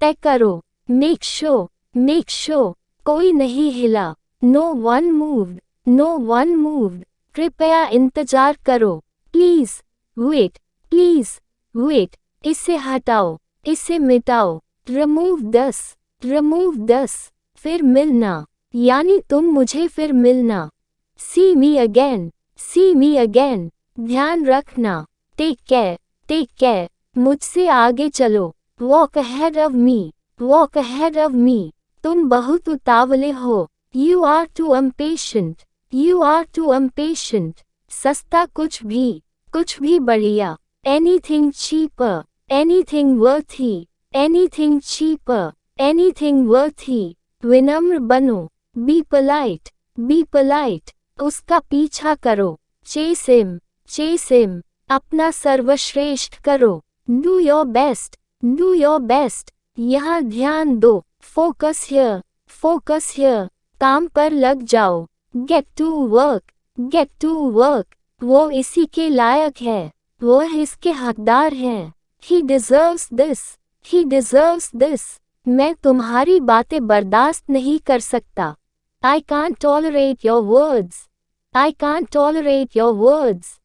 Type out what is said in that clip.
तय करो, make sure, कोई नहीं हिला, नो वन मूव्ड, कृपया इंतजार करो, प्लीज वेट, इसे हटाओ, इसे मिटाओ, रिमूव दस, फिर मिलना, यानी तुम मुझे फिर मिलना, सी मी अगेन, ध्यान रखना, टेक केयर, मुझसे आगे चलो, वॉक अहेड ऑफ मी, तुम बहुत उतावले हो, यू आर टू इम्पेशेंट, सस्ता कुछ भी बढ़िया, एनीथिंग वर्थी, विनम्र बनो, बी पोलाइट, उसका पीछा करो, चेस हिम, अपना सर्वश्रेष्ठ करो, डू योर बेस्ट, यहाँ ध्यान दो, फोकस हियर, काम पर लग जाओ, गेट टू वर्क, वो इसी के लायक है, वो इसके हकदार हैं, he deserves this, मैं तुम्हारी बातें बर्दाश्त नहीं कर सकता, I can't tolerate your words,